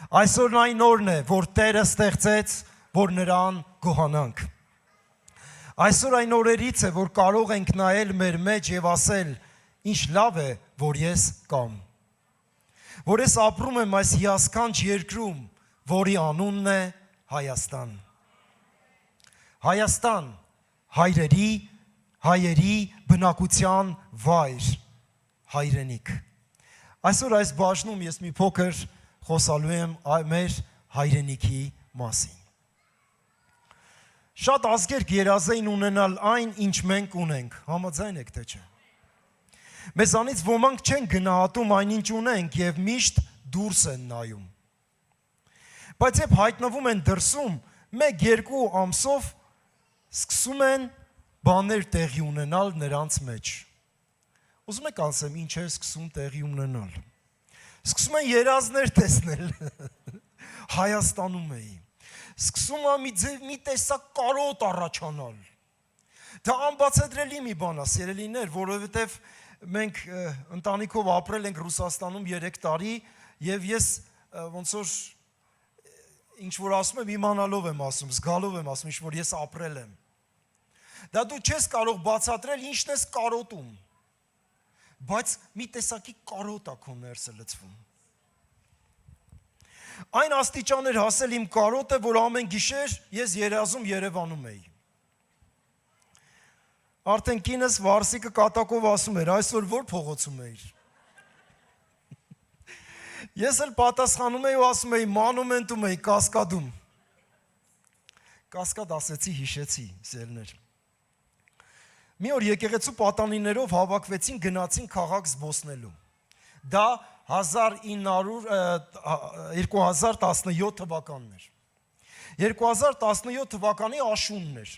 Այսօրն այն օրն է, որ Տերը ստեղծեց, որ նրան գոհանանք։ Այսօր այն օրերից է, որ կարող ենք նայել մեր մեջ եւ ասել, ինչ լավ է, որ ես կամ։ Որ ես ապրում եմ այս հիասքանչ երկրում, որի անունն է Հայաստան։ Հայաստան, հայերի բնակության վայր, հայրենիք։ Այսօր այս բաժնում ես մի փոքր խոսալու եմ մեր հայրենիքի մասին։ Շատ ազգեր գերազեին ունենալ այն, ինչ մենք ունենք, համաձայն եք թե չէ։ Մեզանից ոմանք չեն գնահատում այն, ինչ ունենք եւ միշտ դուրս են նայում։ Բայց երբ հայտնվում են դրսում, 1-2 ամսով սկսում են բաներ տեղի ունենալ նրանց մեջ։ Ուզում եք ասեմ, ինչ է սկսում տեղի ունենալ։ Սկսում են երազներ տեսնել։ Հայաստանում էի։ Սկսում է մի տեսակ կարոտ առաջանալ։ Դա անբացատրելի մի բան է, սիրելիներ, որովհետև մենք ընտանիքով ապրել ենք Ռուսաստանում 3 տարի եւ ես ոնց որ ինչ որ ասում եմ, իմանալով եմ ասում, զգալով եմ ասում, ինչ որ ես ապրել եմ։ Դա դու չես կարող բացատրել ինչն ես կարոտում։ Բայց մի տեսակի կարոտ է քո ներսը լցվում։ Այն աստիճան էր հասել իմ կարոտը, որ ամեն գիշեր ես երազում Երևանում էի։ Արդեն կինս Վարսիկը կատակով ասում էր, այսօր որ փողոցում էիր։ Ես էլ պատասխանում էի ու ասում էի, մանումենտում էի, Կասկադում։ Կասկադ ասեցի, հիշեցի, սերներ։ Մի օր եկեղեցու պատանիներով հավաքվեցին, գնացին քաղաք զբոսնելու։ Դա 2017 թվականն էր։ 2017 թվականի աշունն էր։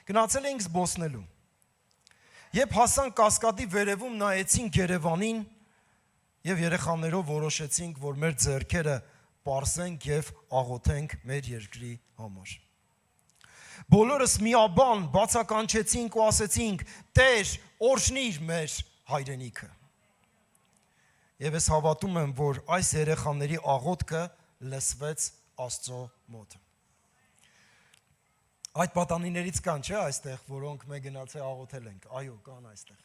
Գնացել էինք զբոսնելու։ Երբ հասան Կասկադի վերևում, նայեցինք Երևանին եւ երեխաներով որոշեցինք, որ մեր ձեռքերը պարզենք եւ աղոթենք մեր երկրի համար։ Բոլորս միաբան բացականչեցինք ու ասեցինք. Տեր, օրհնիր մեր հայրենիքը։ Եվ ես հավատում եմ, որ այս երեխաների աղոթքը լսվեց Աստծո մոտ։ Այդ պատանիներից կան, չէ՞, այստեղ, որոնք մենք գնացել աղոթել ենք։ Այո, կան այստեղ։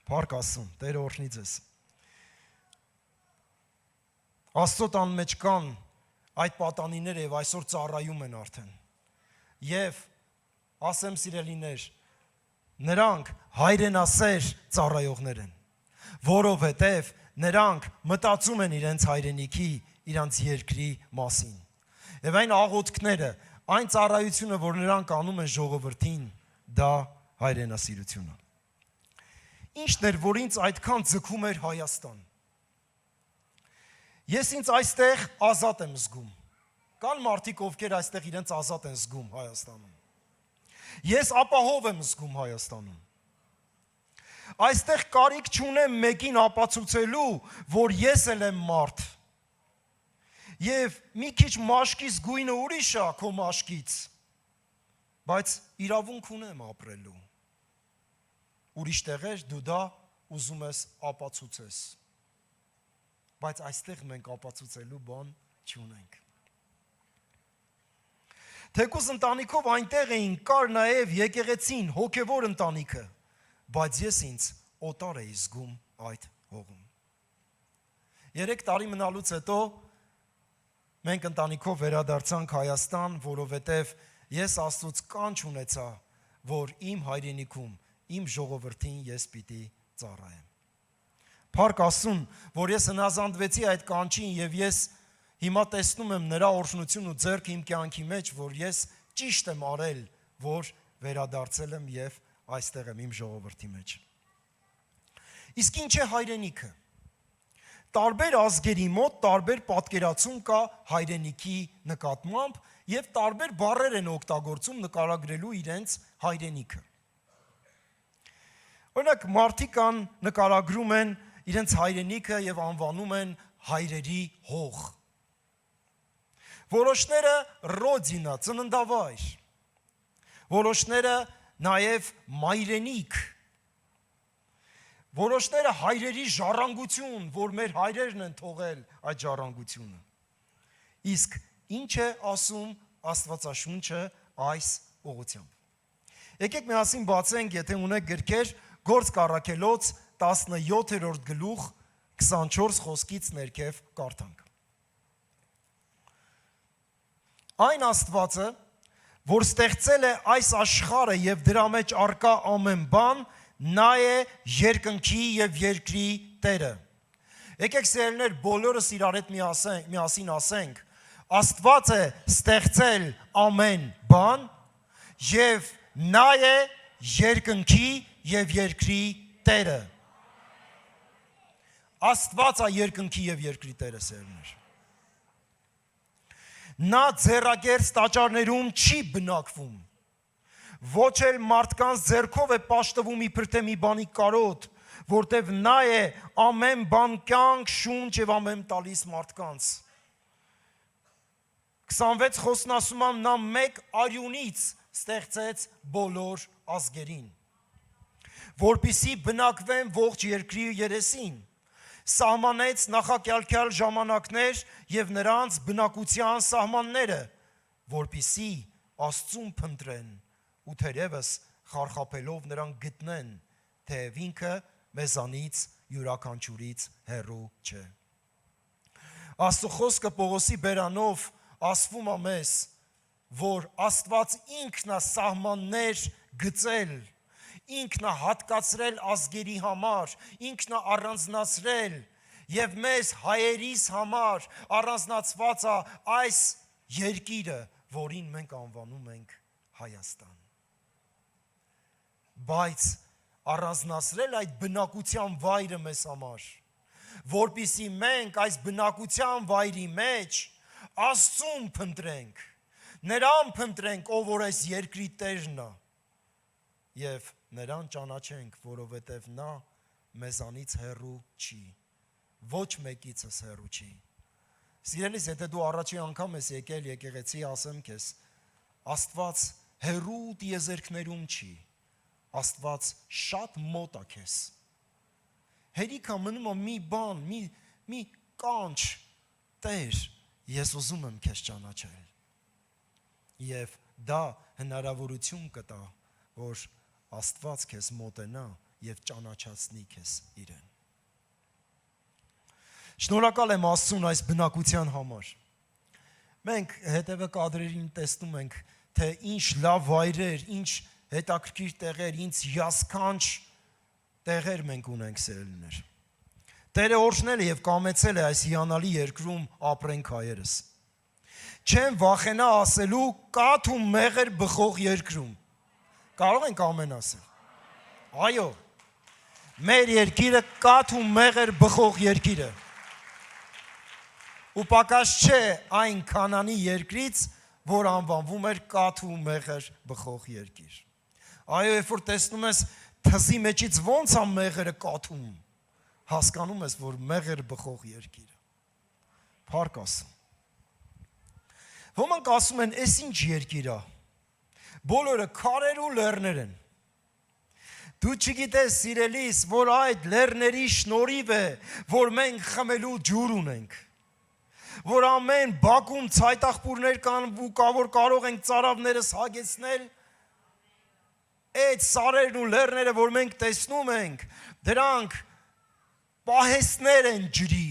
Փառք Աստծուն, Տերը օրհնի ձեզ։ Աստծո տան մեջ կան այդ պատանիները եւ այսօր ծառայում են արդեն։ Եվ ասեմ սիրելիներ, նրանք հայրենասեր ծառայողներ են, որովհետև նրանք մտածում են իրենց հայրենիքի, իրենց երկրի մասին։ Եվ այն աղոթքները, այն ծառայությունը, որ նրանք անում են ժողովրդին, դա հայրենասիրություն է։ Ինչն էր, որ ինձ այդքան ձգում էր Հայաստան։ Ես ինձ այստեղ ազատ եմ զգում։ Կան մարդիկ, ովքեր այստեղ իրենց ազատ են զգում Հայաստանում։ Ես ապահով եմ զգում Հայաստանում։ Այստեղ կարիք չունեմ մեկին ապացուցելու, որ ես էլ եմ մարդ։ Եվ մի քիչ մաշկից գույնը ուրիշ է քո մաշկից, բայց իրավունք ունեմ ապրելու։ Ուրիշ տեղեր դու դա ուզում ես ապացուցես։ Բայց այստեղ մենք ապացուցելու բան չունենք։ Թեկուզ ընտանիքով այնտեղ էին, կար նաև եկեղեցին, հոգևոր ընտանիքը, բայց ես ինձ օտար էի զգում այդ հողում։ 3 տարի մնալուց հետո մենք ընտանիքով վերադարձանք Հայաստան, որովհետև ես Աստծուց կանչ ունեցա, որ իմ հայրենիքում, իմ ժողովրդին ես պիտի ծառայեմ։ Փառք Աստծուն, որ ես հնազանդվեցի այդ կանչին եւ ես հիմա տեսնում եմ նրա օրհնություն ու ձեռքը իմ կյանքի մեջ, որ ես ճիշտ եմ արել, որ վերադարձել եմ եւ այստեղ եմ իմ ժողովրդի մեջ։ Իսկ ինչ է հայրենիքը։ Տարբեր ազգերի մոտ տարբեր պատկերացում կա հայրենիքի նկատմամբ եւ տարբեր բառեր են օգտագործում նկարագրելու իրենց հայրենիքը։ Օրինակ մարդիկ կան նկարագրում են իրենց հայրենիքը եւ անվանում են հայրերի հող։ Որոշները ռոդինա, ծննդավայր։ Որոշները նաև մայրենիք։ Որոշները հայրերի ժառանգություն, որ մեր հայրերն են թողել այդ ժառանգությունը։ Իսկ ինչ է ասում Աստվածաշունչը այս ուղղությամբ։ Եկեք միասին բացենք, եթե ունեք գրքեր, Գործք առաքելոց 17-րդ գլուխ 24 խոսքից ներքև կարդանք։ Այն Աստվածը, որ ստեղծել է այս աշխարհը եւ դրա մեջ արկա ամեն բան, նա է երկնքի եւ երկրի Տերը։ Եկեք սիրելիներ, բոլորս իրար հետ միասին ասենք. Աստված է ստեղծել ամեն բան եւ նա է երկնքի եւ երկրի Տերը։ Աստված է երկնքի եւ երկրի Տերը, սիրելիներ։ Նա ձեռագերծ տաճարներում չի բնակվում, ոչ էլ մարդկանց ձեռքով է պաշտվում իբր թե մի բանի կարոտ, որտեվ նա է ամեն բան կյանք, շունչ եւ ամեն տալիս մարդկանց։ 26 խոսքն ասում է նա մեկ արյունից ստեղծեց բոլոր ազգերին, որպիսի բնակվեն ողջ երկրի երեսին, սահմանեց նախակյալքյալ ժամանակներ եւ նրանց բնակության սահմանները, որպիսի Աստծուն փնտրեն ու թերևս խարխափելով նրան գտնեն, թեև ինքը մեզանից յուրաքանչյուրից հեռու չէ։ Աստծո խոսքը Պողոսի բերանով ասվում է մեզ, որ Աստված ինքն է սահմաններ գծել, ինքն է հատկացրել ազգերի համար, ինքն է առանձնացրել եւ մեզ հայերիս համար առանձնացված է այս երկիրը, որին մենք անվանում ենք Հայաստան։ Բայց առանձնացրել այդ բնակության վայրը մեզ համար, որpիսի մենք այս բնակության վայրի մեջ Աստծուն փնտրենք, նրան փնտրենք, ով որ այս երկրի տերն է, եւ նրան ճանաչենք, որովհետև նա մեզանից հեռու չի, ոչ մեկիցս հեռու չի։ Սիրելիս, եթե դու առաջին անգամ ես եկել եկեղեցի, ասեմ քեզ, Աստված հեռու տիեզերքներում չի, Աստված շատ մոտ է քեզ։ Հերիք է մնում է մի բան, մի կանչ, Տեր, ես ուզում եմ քեզ ճանաչել։ Եվ դա հնարավորություն կտա, որ Աստված քեզ մոտենա եւ ճանաչացնի քեզ իրեն։ Շնորհակալ եմ Աստծուն այս բնակության համար։ Մենք հետևը կադրերին տեսնում ենք, թե ինչ լավ վայրեր, ինչ հետաքրքիր տեղեր, ինչ հիասքանչ տեղեր մենք ունենք, սիրելիներ։ Տերը օրհնել է եւ կամեցել է այս հիանալի երկրում ապրենք հայերս։ Չեն վախենա ասելու կաթ ու մեղր բխող երկրում։ Կարող ենք ամեն ասել։ Այո, մեր երկիրը կաթ ու մեղր բխող երկիր է։ Ու պակաս չէ այն Քանանի երկրից, որ անվանվում էր կաթ ու մեղր բխող երկիր։ Այո, երբ որ տեսնում ես թզի մեջից ոնց է մեղրը կաթում, հասկանում ես, որ մեղր բխող երկիր է։ Փառք ասում։ Ոմանք ասում են, «Էս ինչ երկիր է»։ Բոլորը քարեր ու լեռներ են։ Դու չգիտես, սիրելիս, որ այդ լեռների շնորհիվ է, որ մենք խմելու ջուր ունենք, որ ամեն բակում ցայտաղբուրներ կան ու որ կարող ենք ծարավներս հագեցնել, այդ սարերն ու լեռները, որ մենք տեսնում ենք, դրանք պահեստներ են ջրի։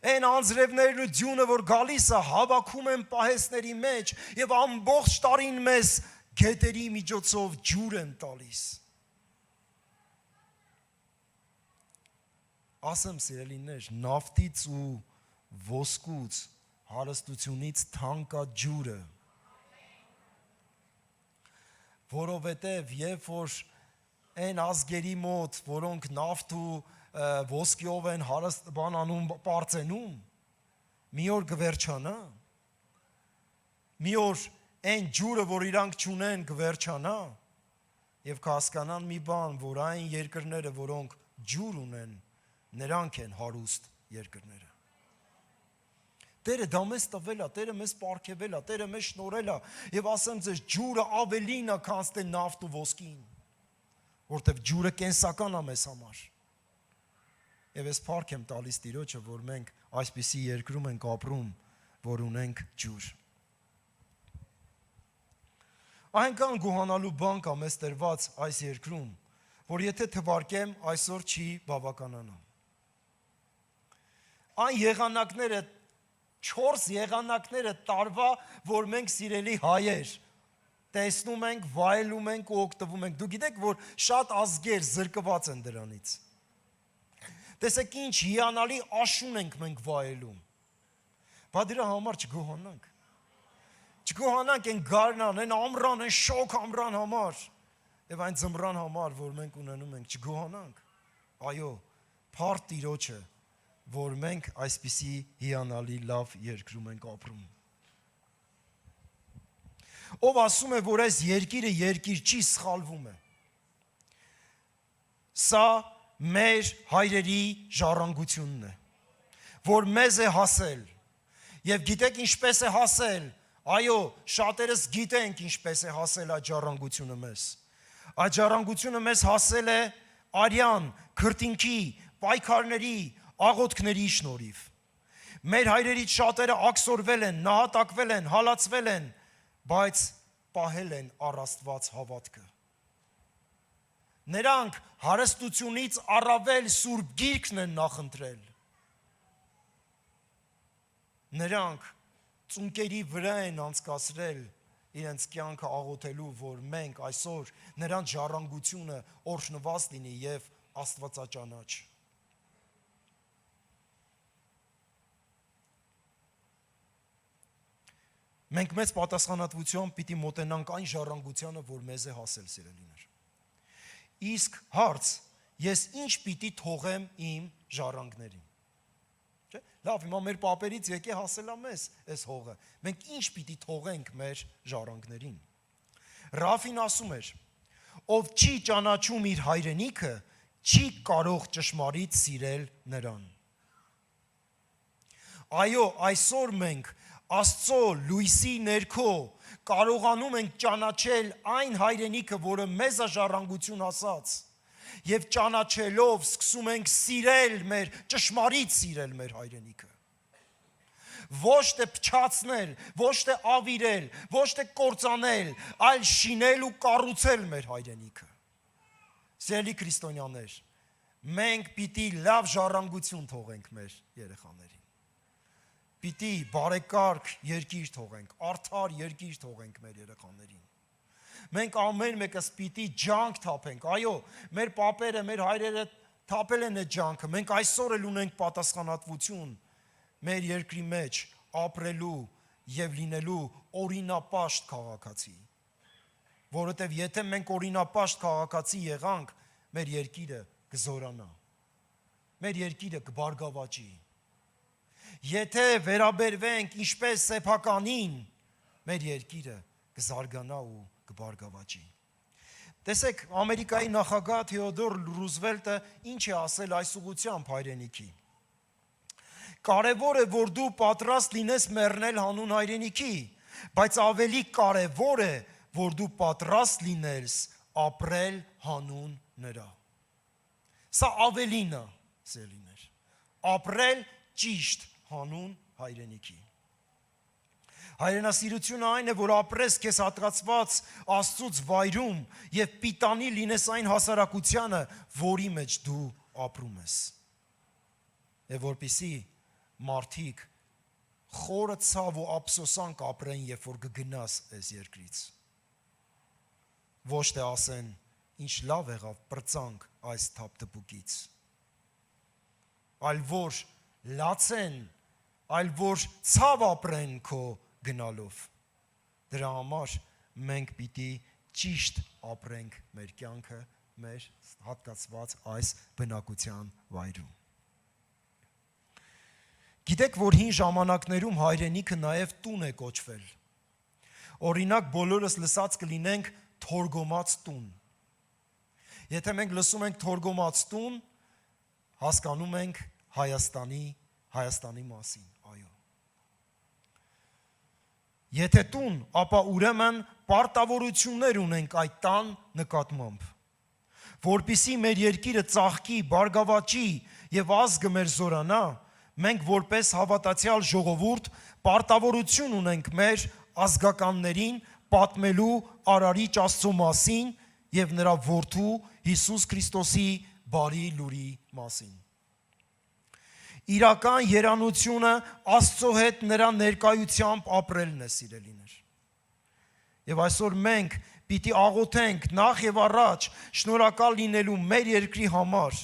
Այն անձրևներն ու ձյունը, որ գալիս է, հավաքում են պահեստների մեջ եւ ամբողջ տարին մեզ գետերի միջոցով ջուր են տալիս։ Ասեմ, սիրելիներ, նավթից ու ոսկուց, հարստությունից թանկ է ջուրը։ Որովհետև երբ որ այն ազգերի մոտ, որոնք նավթ ու ոսկիով են բանանում պարծենում, մի օր կվերջանա, մի օր այն ջուրը, որ իրանք չունեն, կվերջանա եւ կհասկանան մի բան, որ այն երկրները, որոնք ջուր ունեն, նրանք են հարուստ երկրները։ Տերը դա մեզ տվել է, Տերը մեզ պարգևել է, Տերը մեզ շնորհել է եւ ասեմ ձեզ, ջուրը ավելին է, քան թե նավթ ու ոսկին, որտեվ ջուրը կենսական է մեզ համար։ Եվ ես փառք եմ տալիս Տիրոջը, որ մենք այսպիսի երկրում ենք ապրում որ ունենք ջուր։ Այնքան գոհանալու բան կա մեզ տրված այս երկրում, որ եթե թվարկեմ այսօր չի բավականանա։ Այն եղանակները, 4 եղանակները տարվա, որ մենք սիրելի հայեր տեսնում ենք, վայելում ենք ու օգտվում ենք։ Դու գիտեք, որ շատ ազգեր զրկված են դրանից։ Տեսեք ինչ հիանալի աշուն ենք մենք վայելում։ Բա դրա համար չգոհանանք։ Չգոհանանք են գարնան, են ամրան, են շոկ ամրան համար եւ այն ձմռան համար, որ մենք ունենում ենք, չգոհանանք։ Այո, փառք Տիրոջը, որ մենք այսպիսի հիանալի լավ երկրում ենք ապրում։ Ով ասում է, որ այս երկիրը երկիր չի, սխալվում է։ Սա մեր հայրերի ժառանգությունն է, որ մեզ է հասել։ Եվ գիտեք ինչպես է հասել։ Այո, շատերս գիտենք ինչպես է հասել այդ ժառանգությունը մեզ։ Այդ ժառանգությունը մեզ հասել է արյան, քրտինքի, պայքարների, աղոթքների շնորհիվ։ Մեր հայրերից շատերը աքսորվել են, նահատակվել են, հալածվել են, բայց պահել են առ Աստված հավատքը։ Նրանք հարստությունից առավել Սուրբ Գիրքն են նախընտրել։ Նրանք ծունկերի վրա են անցկացրել իրենց կյանքը աղոթելու, որ մենք այսօր նրանց ժառանգությունը օրհնված լինի եւ աստվածաճանաչ։ Մենք մեծ պատասխանատվությամբ պիտի մոտենանք այն ժառանգությանը, որ մեզ է հասել, սիրելիներ։ Իսկ հարց, ես ինչ պիտի թողեմ իմ ժառանգներին։ Չէ՞։ Լավ, հիմա մեր պապերից եկե հասել է մեզ այս հողը։ Մենք ինչ պիտի թողենք մեր ժառանգներին։ Ռաֆին ասում էր. ով չի ճանաչում իր հայրենիքը, չի կարող ճշմարիտ սիրել նրան։ Այո, այսօր մենք Աստծո լույսի ներքո կարողանում ենք ճանաչել այն հայրենիքը, որը մեզ է ժառանգություն ասած, եւ ճանաչելով սկսում ենք սիրել մեր, ճշմարիտ սիրել մեր հայրենիքը։ Ոչ թե փչացնել, ոչ թե ավիրել, ոչ թե կործանել, այլ շինել ու կառուցել մեր հայրենիքը։ Սիրելի քրիստոնյաներ, մենք պիտի լավ ժառանգություն թողենք մեր երեխաներին։ Պիտի բարեկարգ երկիր թողենք, արդար երկիր թողենք մեր երեխաներին։ Մենք ամեն մեկս պիտի ջանք թափենք։ Այո, մեր պապերը, մեր հայրերը թափել են այդ ջանքը։ Մենք այսօր էլ ունենք պատասխանատվություն մեր երկրի մեջ ապրելու եւ լինելու օրինապաշտ քաղաքացի։ Որովհետեւ եթե մենք օրինապաշտ քաղաքացի եղանք, մեր երկիրը կզորանա։ Մեր երկիրը կբարգավաճի։ Եթե վերաբերվենք ինչպես սեփականին, մեր երկիրը կզարգանա ու կբարգավաճի։ Տեսեք, Ամերիկայի նախագահ Թեոդոր Ռուզվելտը ինչ է ասել այս ուղղությամբ հայրենիքի։ Կարևոր է, որ դու պատրաստ լինես մեռնել հանուն հայրենիքի, բայց ավելի կարևոր է, որ դու պատրաստ լինես ապրել հանուն նրա։ Սա ավելին է, սիրելիներ։ Ապրել ճիշտ հանուն հայրենիքի։ Հայրենասիրությունը այն է, որ ապրես քեզ հատկացված Աստծուց վայրում եւ պիտանի լինես այն հասարակությանը, որի մեջ դու ապրում ես։ Եվ որպեսզի մարդիկ խորը ցավ ու ափսոսանք ապրեն, երբ որ կգնաս այս երկրից։ Ոչ թե ասեն, ինչ լավ եղավ, պրծանք այս թափտպուկից, այլ որ լացեն, այլ որ ցավ ապրեն քո գնալով։ Դրա համար մենք պիտի ճիշտ ապրենք մեր կյանքը, մեր հատկացված այս բնակության վայրում։ Գիտեք, որ հին ժամանակներում հայրենիքը նաև տուն է կոչվել։ Օրինակ, բոլորս լսած կլինենք թորգոմած տուն։ Եթե մենք լսում ենք թորգոմած տուն, հասկանում ենք Հայաստանի մասին, այո։ Եթե տուն, ապա ուրեմն պարտավորություններ ունենք այդ տան նկատմամբ, որպեսզի մեր երկիրը ծաղկի, բարգավաճի եւ ազգը մեր զորանա, մենք որպես հավատացյալ ժողովուրդ պարտավորություն ունենք մեր ազգականներին պատմելու Արարիչ Աստծո մասին եւ նրա որդու Հիսուս Քրիստոսի բարի լուրի մասին։ Իրական երանությունը Աստծո հետ նրա ներկայությամբ ապրելն է, սիրելիներ։ Եվ այսօր մենք պիտի աղոթենք նախ եւ առաջ շնորհակալ լինելու մեր երկրի համար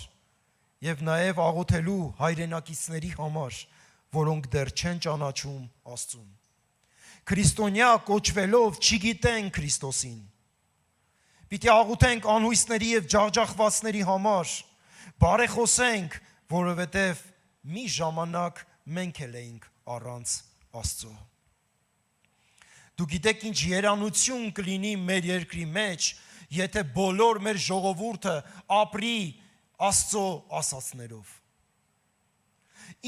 եւ նաեւ աղոթելու հայրենակիցների համար, որոնք դեռ չեն ճանաչում Աստծուն։ Քրիստոնյա կոչվելով չգիտեն Քրիստոսին։ Պիտի աղոթենք անհույսների եւ ջախջախվածների համար, բարեխոսենք, որովհետեւ մի ժամանակ մենք էլ էինք առանց Աստծո։ Դու գիտեք ինչ երանություն կլինի մեր երկրի մեջ, եթե բոլոր մեր ժողովուրդը ապրի Աստծո ասածներով։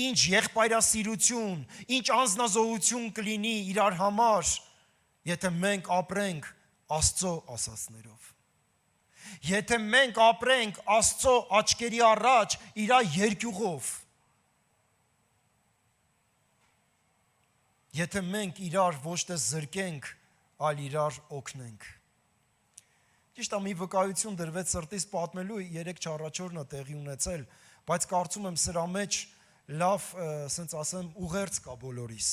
Ինչ եղբայրասիրություն, ինչ անձնազոհություն կլինի իրար համար, եթե մենք ապրենք Աստծո ասածներով։ Եթե մենք ապրենք Աստծո աչքերի առաջ իր երկյուղով։ Եթե մենք իրար ոչ թե զրկենք, այլ իրար օգնենք։ Ճիշտ է, մի վկայություն դրվեց սրտից պատմելու, 3-4 օրն է տեղի ունեցել, բայց կարծում եմ սրա մեջ լավ, ասենց ասեմ, ուղերձ կա բոլորիս։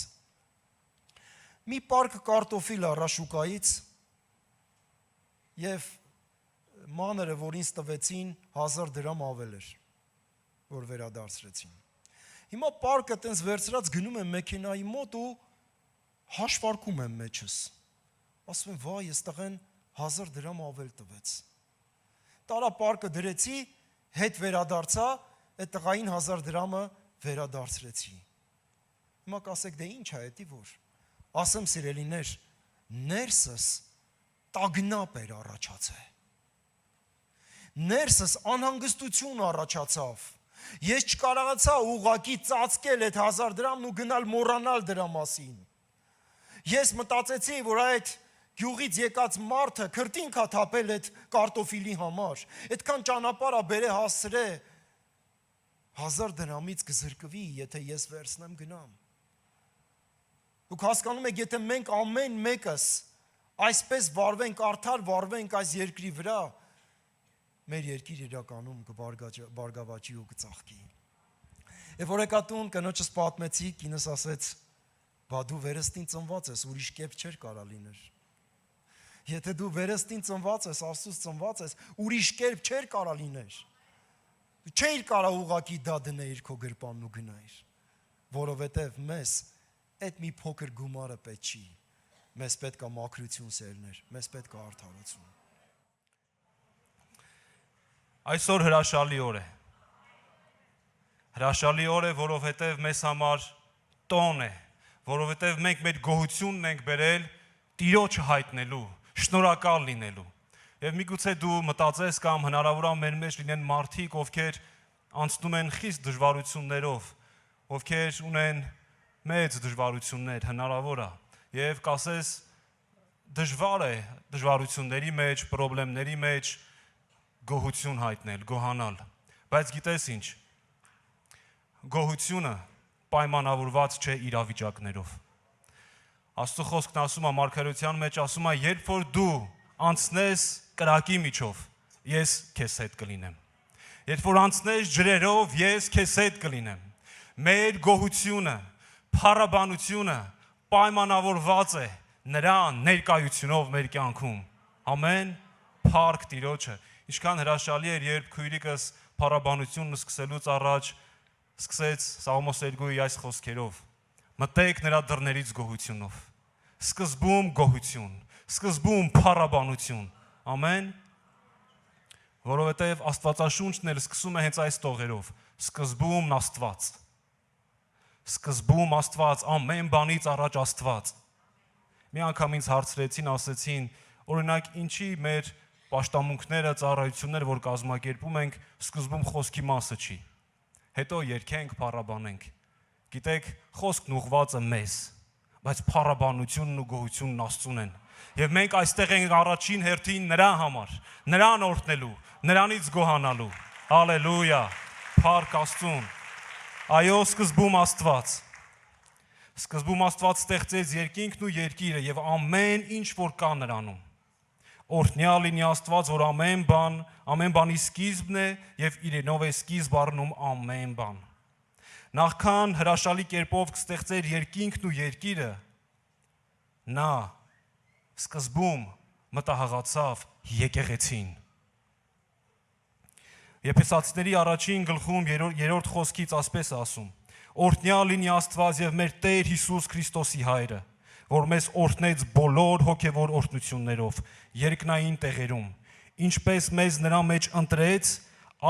Մի պարկ կարտոֆիլ առա շուկայից եւ մանրը, որ ինձ տվեցին, 1000 դրամ ավել էր, որ վերադարձրեցին։ Հիմա պարկը տենց վերցրած գնում եմ մեքենայի մոտ ու հաշվարկում եմ մեջս։ Ասում եմ, վայ, այստեղ են 1000 դրամ ավել տվեց։ Տարա պարկը դրեցի, հետ վերադարձա, այդ տղային 1000 դրամը վերադարձրեցի։ Հիմա կասեք, դե ինչ է էդի որ։ Ասեմ, սիրելիներ, ներսս տագնապ էր առաջացել։ Ներսս անհանգստություն առաջացավ։ Ես չկարողացա ուղղակի ծածկել այդ 1000 դրամն ու գնալ մոռանալ դրա մասին։ Ես մտածեցի, որ այդ գյուղից եկած մարդը քրտինք է թափել այդ կարտոֆիլի համար։ Այդքան ճանապարհ է բերե հասցրե 1000 դրամից կզրկվի, եթե ես վերցնեմ գնամ։ Դուք հասկանում եք, եթե մենք ամեն մեկս այսպես վարվենք, արդար վարվենք այս երկրի վրա, մեր երկիր իրականում կբարգավաճի ու կծաղկի։ Եվ որ եկա տուն, կնոջս պատմեցի, կինս ասեց, բա դու վերստին ծնված ես, ուրիշ կերպ չէր կարա լիներ։ Եթե դու վերստին ծնված ես, Աստծուց ծնված ես, ուրիշ կերպ չէր կարա լիներ։ Չէիր կարա ուղակի դա դնեիր քո գրպանն ու գնայիր, որովհետև մեզ այդ մի փոքր գումարը պետք չի։ Մեզ պետք է մաքրություն սերներ, մեզ պետք է արդարություն։ Այսօր հրաշալի օր է։ Հրաշալի օր է, որովհետև մեզ համար տոն է, որովհետև մենք մեր գոհությունն ենք բերել Տիրոջը հայտնելու, շնորհակալ լինելու։ Եվ միգուցե դու մտածես կամ հնարավոր է մեր մեջ լինեն մարդիկ, ովքեր անցնում են խիստ դժվարություններով, ովքեր ունեն մեծ դժվարություններ, հնարավոր է։ Եվ կասես դժվար է դժվարությունների մեջ, խնդիրների մեջ գոհություն հայտնել, գոհանալ։ Բայց գիտես ինչ, գոհությունը պայմանավորված չէ իրավիճակներով։ Աստծո խոսքն ասում է մարգարեության մեջ, ասում է, երբ որ դու անցնես կրակի միջով, ես քեզ հետ կլինեմ։ Երբ որ անցնես ջրերով, ես քեզ հետ կլինեմ։ Մեր գոհությունը, փառաբանությունը պայմանավորված է նրա ներկայությունով մեր կյանքում։ Ամեն, փառք Տիրոջը։ Ինչքան հրաշալի էր, երբ քույրիկս փառաբանությունն սկսելուց առաջ սկսեց Սաղմոս 2-ի այս խոսքերով. մտեք նրա դռներից գոհությունով։ Սկզբում գոհություն, սկզբում փառաբանություն։ Ամեն։ Որովհետև Աստվածաշունչն էլ սկսում է հենց այս տողերով. սկզբում Աստված։ Սկզբում Աստված, ամեն բանից առաջ Աստված։ Մի անգամ ինձ հարցրեցին, ասեցին, օրինակ, ինչի մեր պաշտամունքները, ծառայությունները, որ կազմակերպում ենք, սկզբում խոսքի մասը չի։ Հետո երգենք, փառաբանենք։ Գիտեք, խոսքն ուղղված է մեզ, բայց փառաբանությունն ու գոհությունն Աստծուն են։ Եվ մենք այստեղ ենք առաջին հերթին նրա համար, նրան օրհնելու, նրանից գոհանալու։ Հալելույա, փառք Աստծուն։ Այո, սկզբում Աստված։ Սկզբում Աստված ստեղծեց երկինքն ու երկիրը եւ ամեն ինչ որ կա նրանում։ Օրհնյալ լինի Աստված, որ ամեն բանի սկիզբն է եւ իրենով է սկիզբ առնում ամեն բան։ Նախքան հրաշալի կերպով կստեղծեր երկինքն ու երկիրը, նա սկզբում մտահղացավ եկեղեցին։ Եփեսացիների առաջին գլխում 3-րդ խոսքից ասպես ասում. Օրհնյալ լինի Աստված եւ մեր Տեր Հիսուս Քրիստոսի Հայրը, որ մեզ օրհնեց բոլոր հոգեվոր օրհնություններով երկնային տեղերում, ինչպես մեզ նրա մեջ ընտրեց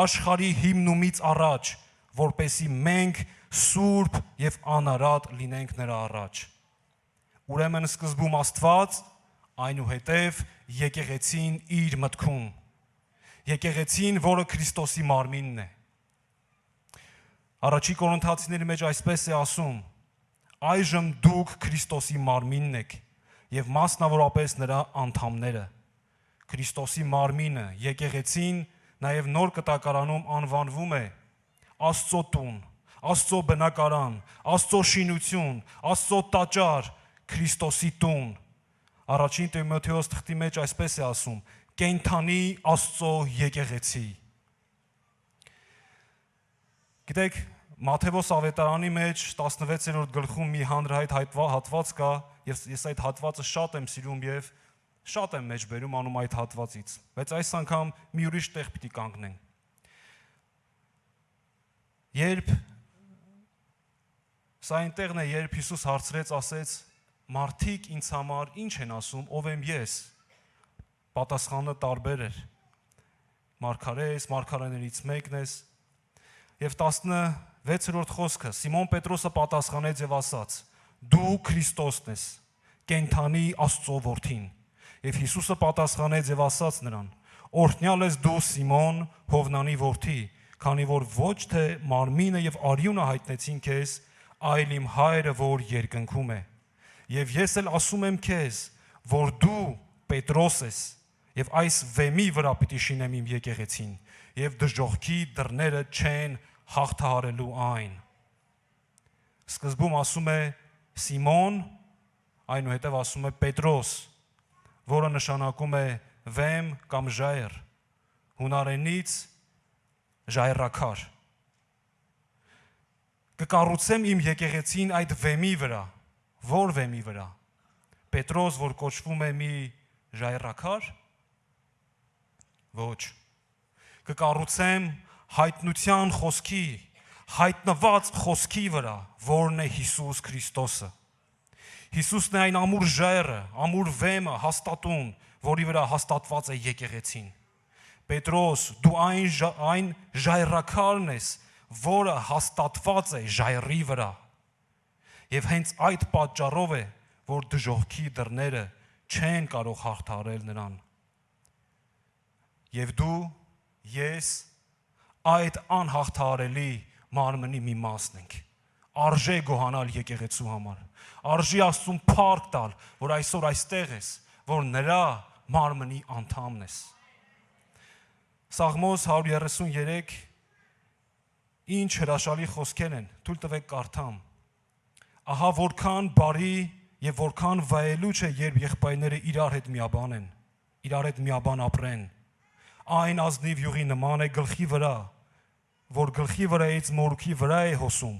աշխարհի հիմնումից առաջ, որպեսի մենք սուրբ եւ անարատ լինենք նրա առաջ։ Ուրեմն սկզբում Աստված, այնուհետև եկեղեցին իր մտքում։ Եկեղեցին, որը Քրիստոսի մարմինն է։ Առաջի Կորինթացիների մեջ այսպես է ասում. այժմ դուք Քրիստոսի մարմինն եք եւ մասնավորապես նրա անդամները։ Քրիստոսի մարմինը, եկեղեցին, նաեւ նոր կտակարանում անվանվում է Աստծո տուն, Աստծո բնակարան, Աստծո շինություն, Աստծո տաճար, Քրիստոսի տուն։ Առաջին Տիմոթեոս թղթի մեջ այսպես է ասում. կենդանի Աստծո եկեղեցի։ Գիտեք, Մատթեոս ավետարանի մեջ 16-րդ գլխում մի հանրահայտ հատված կա, եւ ես այդ հատվածը շատ եմ սիրում եւ շատ եմ մեջ բերում անում այդ հատվածից, բայց այս անգամ մի ուրիշ տեղ պիտի կանգնենք։ Երբ սա այնտեղն է, երբ Հիսուս հարցրեց, ասեց. «Մարդիկ ինձ համար ինչ են ասում, ով եմ ես»։ Պատասխանը տարբեր էր։ Մարգարե ես, մարգարեներից մեկն ես։ Եվ 16-րդ խոսքը Սիմոն Պետրոսը պատասխանեց եւ ասաց. «Դու Քրիստոսն ես, կենդանի Աստծո որդին»։ Եվ Հիսուսը պատասխանեց եւ ասաց նրան. «Օրհնյալ ես դու Սիմոն, Հովնանի որդի, քանի որ ոչ թե մարմինը եւ արյունը հայտնեցին քեզ, այլ իմ Հայրը, որ երկնքում է։ Եվ ես էլ ասում եմ քեզ, որ դու Պետրոս ես, եւ այս վեմի վրա պիտի շինեմ իմ եկեղեցին, եւ դժոխքի դռները չեն հաղթահարելու այն»։ Սկզբում ասում է Սիմոն, այնուհետև ասում է Պետրոս, որը նշանակում է վեմ կամ ժայռ, հունարենից ժայռաքար։ Կկառուցեմ իմ եկեղեցին այդ վեմի վրա։ Որ վեմի վրա։ Պետրոս, որ կոչվում է մի ժայռաքար։ Ոչ։ Կկառուցեմ հայտնության խոսքի, հայտնված խոսքի վրա, որն է Հիսուս Քրիստոսը։ Հիսուսն է այն ամուր ժայռը, ամուր վեմը, հաստատուն, որի վրա հաստատված է եկեղեցին։ Պետրոս, դու այն ժայռաքարն ես, որը հաստատված է ժայռի վրա։ Եվ հենց այդ պատճառով է, որ դժոխքի դռները չեն կարող հաղթահարել նրան։ Եվ դու, ես այդ անհաղթահարելի մարմնի մի մասն ենք։ Արժե գոհանալ եկեղեցու համար։ Արժի Աստծուն փառք տալ, որ այսօր այստեղ ես, որ նրա մարմնի անդամն ես։ Սաղմոս 133 ինչ հրաշալի խոսքեր են, թույլ տվեք կարդամ։ Ահա որքան բարի եւ որքան վայելուչ է, երբ եղբայրները իրար հետ միաբան են, իրար հետ միաբան ապրեն։ Այն ազնիվ յուղի նման է գլխի վրա, որ գլխի վրայից մորուքի վրա է հոսում,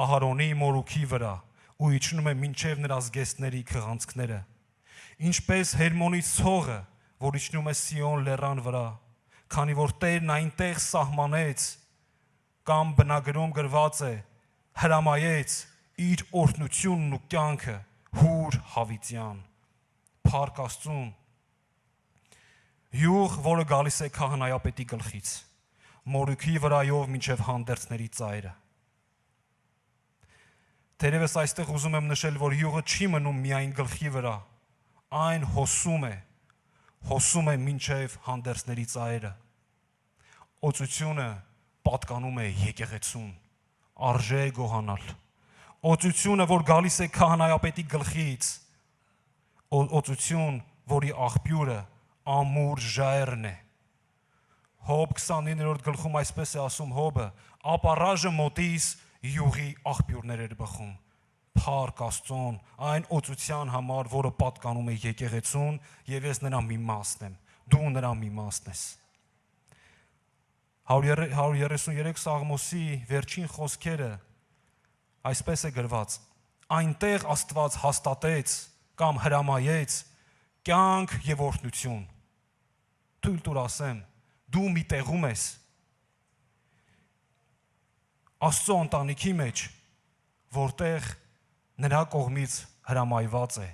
Ահարոնի մորուքի վրա, ու իջնում է մինչև նրա զգեստների քղանցքները։ Ինչպես Հերմոնի ցողը, որ իջնում է Սիոն լեռան վրա, քանի որ Տերն այնտեղ սահմանեց, կամ բնագրում գրված է, հրամայեց իր օրհնությունն ու կյանքը հուր հավիտյան։ Փառք Աստծուն։ Յուղ, որը գալիս է քահանայապետի գլխից, մորուքի վրայով մինչև հանդերձների ծայրը։ Թերևս այստեղ ուզում եմ նշել, որ յուղը չի մնում միայն գլխի վրա, այն հոսում է մինչև հանդերձների ծայրը։ Օծությունը պատկանում է եկեղեցուն, արժե գոհանալ։ Օծությունը, որ գալիս է քահանայապետի գլխից, օծություն, որի աղբյուրը ամուր ժայռն է։ Հոբ 29-րդ գլխում այսպես է ասում Հոբը. ապառաժը մոտիս յուղի աղբյուրներ էր բխում, փառք Աստծուն, այն օծության համար, որը պատկանում է եկեղեցուն, եւ ես նրա մի մասն եմ, դու նրա մի մասն ես։ 133 Սաղմոսի վերջին խոսքերը այսպես է գրված. այնտեղ Աստված հաստատեց կամ հրամայեց կյանք եւ օրհնություն։ Թույլ տուր ասեմ, դու մի տեղում ես Աստծո ընտանիքի մեջ, որտեղ նրա կողմից հրամայված է